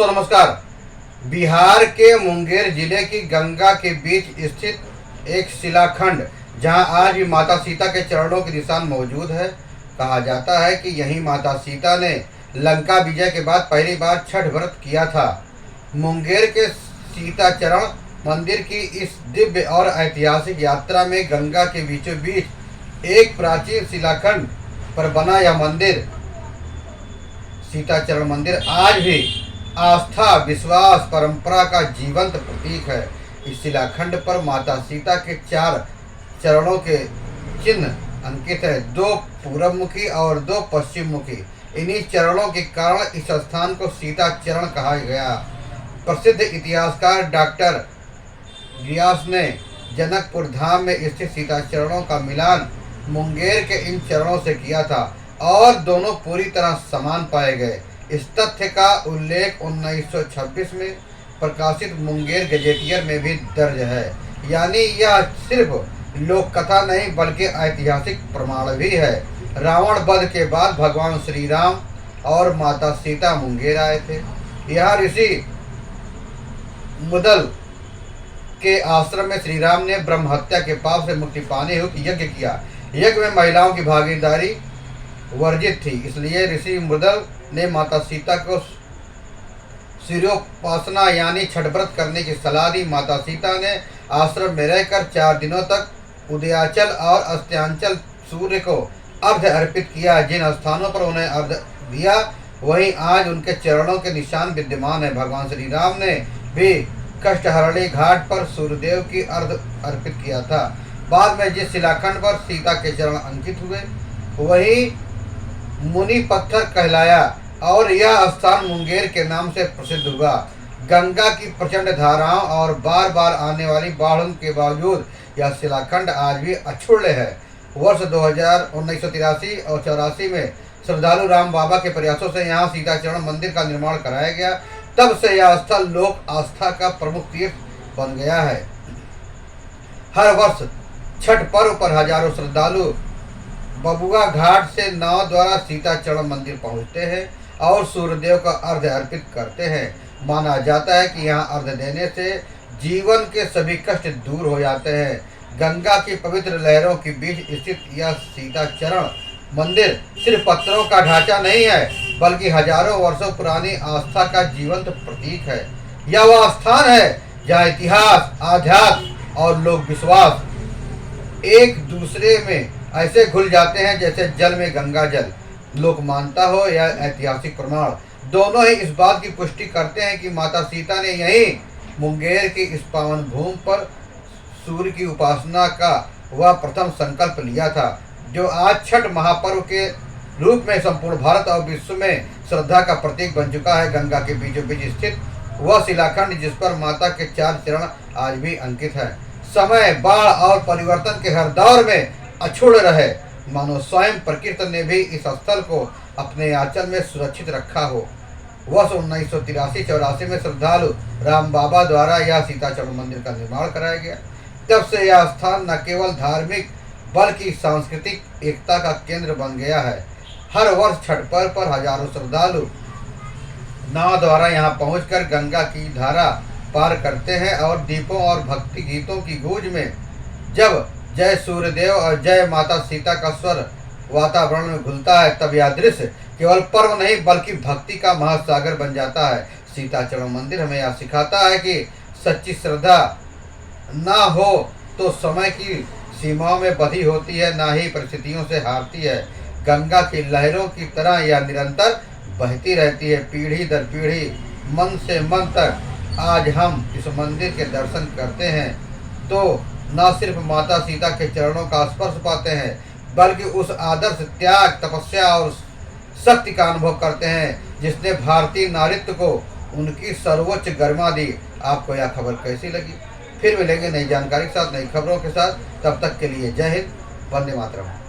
दोस्तों नमस्कार। बिहार के मुंगेर जिले की गंगा के बीच स्थित एक शिलाखंड जहां आज भी माता सीता के चरणों के निशान मौजूद है। कहा जाता है कि यहीं माता सीता ने लंका विजय के बाद पहली बार छठ व्रत किया था। मुंगेर के सीता चरण मंदिर की इस दिव्य और ऐतिहासिक यात्रा में गंगा के बीचों बीच एक प्राचीन शिलाखंड पर बना यह मंदिर सीता चरण मंदिर आज भी आस्था, विश्वास, परंपरा का जीवंत प्रतीक है। इस शिलाखंड पर माता सीता के 4 चरणों के चिन्ह अंकित है, 2 पूर्व मुखी और 2 पश्चिम मुखी। इन्हीं चरणों के कारण इस स्थान को सीता चरण कहा गया। प्रसिद्ध इतिहासकार डॉक्टर गियास ने जनकपुर धाम में स्थित सीता चरणों का मिलान मुंगेर के इन चरणों से किया था और दोनों पूरी तरह समान पाए गए। इस तथ्य का उल्लेख 1926 में प्रकाशित मुंगेर गजेटियर में भी दर्ज है। यानी यह सिर्फ लोक कथा नहीं बल्कि ऐतिहासिक प्रमाण भी है। रावण वध के बाद भगवान श्री राम और माता सीता मुंगेर आए थे। यहाँ ऋषि मुदल के आश्रम में श्री राम ने ब्रह्म हत्या के पाप से मुक्ति पाने हेतु यज्ञ किया। यज्ञ में महिलाओं की भागीदारी वर्जित थी, इसलिए ऋषि मुदल ने माता सीता को सूर्योपासना यानी छठ व्रत करने की सलाह दी। माता सीता ने आश्रम में रहकर 4 दिनों तक उदयाचल और अस्त्यांचल सूर्य को अर्घ्य अर्पित किया। जिन स्थानों पर उन्हें अर्घ्य दिया वहीं आज उनके चरणों के निशान विद्यमान है। भगवान श्री राम ने भी कष्टहरणी घाट पर सूर्यदेव की अर्घ्य अर्पित किया था। बाद में जिस शिलाखंड पर सीता के चरण अंकित हुए वही मुनि पत्थर कहलाया और यह स्थान मुंगेर के नाम से प्रसिद्ध हुआ। गंगा की प्रचंड धाराओं और बार बार आने वाली बाढ़ों के बावजूद यह शिलाखंड आज भी अक्षुण्ण है। वर्ष 1983 और 84 में श्रद्धालु राम बाबा के प्रयासों से यहाँ सीता चरण मंदिर का निर्माण कराया गया। तब से यह स्थल लोक आस्था का प्रमुख तीर्थ बन गया है। हर वर्ष छठ पर्व पर हजारों श्रद्धालु बबुआ घाट से नाव द्वारा सीता चरण मंदिर पहुंचते हैं और सूर्यदेव का अर्घ्य अर्पित करते हैं। माना जाता है कि यहाँ अर्घ्य देने से जीवन के सभी कष्ट दूर हो जाते हैं। गंगा की पवित्र लहरों के बीच स्थित यह सीता चरण मंदिर सिर्फ पत्थरों का ढांचा नहीं है बल्कि हजारों वर्षों पुरानी आस्था का जीवंत प्रतीक है। यह वह स्थान है जहाँ इतिहास, आध्यात्म और लोक विश्वास एक दूसरे में ऐसे घुल जाते हैं जैसे जल में गंगा जल। लोक मानता हो या ऐतिहासिक प्रमाण, दोनों ही इस बात की पुष्टि करते हैं कि माता सीता ने यहीं मुंगेर की इस पावन भूमि पर सूर्य की उपासना का वह प्रथम संकल्प लिया था, जो आज छठ महापर्व के रूप में संपूर्ण भारत और विश्व में श्रद्धा का प्रतीक बन चुका है। गंगा के बीचों बीच स्थित वह शिलाखंड जिस पर माता के 4 चरण आज भी अंकित है, समय, बाढ़ और परिवर्तन के हर दौर में अछूड़ रहे, मानो स्वयं प्रकृति ने भी इस स्थल को अपने आंचल में सुरक्षित रखा हो। वर्ष 1983-84 में श्रद्धालु राम बाबा द्वारा यह सीता चरण मंदिर का निर्माण कराया गया। तब से यह स्थान न केवल धार्मिक बल्कि सांस्कृतिक एकता का केंद्र बन गया है। हर वर्ष छठ पर्व पर हजारों श्रद्धालु नाव द्वारा यहाँ पहुंचकर गंगा की धारा पार करते हैं और दीपों और भक्ति गीतों की गूंज में जब जय सूर्यदेव और जय माता सीता का स्वर वातावरण में घुलता है तब यह दृश्य केवल पर्व नहीं बल्कि भक्ति का महासागर बन जाता है। सीता चरण मंदिर हमें यह सिखाता है कि सच्ची श्रद्धा ना हो तो समय की सीमाओं में बंधी होती है, ना ही परिस्थितियों से हारती है। गंगा की लहरों की तरह यह निरंतर बहती रहती है, पीढ़ी दर पीढ़ी, मन से मन तक। आज हम इस मंदिर के दर्शन करते हैं तो न सिर्फ माता सीता के चरणों का स्पर्श पाते हैं बल्कि उस आदर्श, त्याग, तपस्या और शक्ति का अनुभव करते हैं जिसने भारतीय नारीत्व को उनकी सर्वोच्च गरिमा दी। आपको यह खबर कैसी लगी? फिर मिलेंगे नई जानकारी के साथ, नई खबरों के साथ। तब तक के लिए जय हिंद, वंदे मातरम।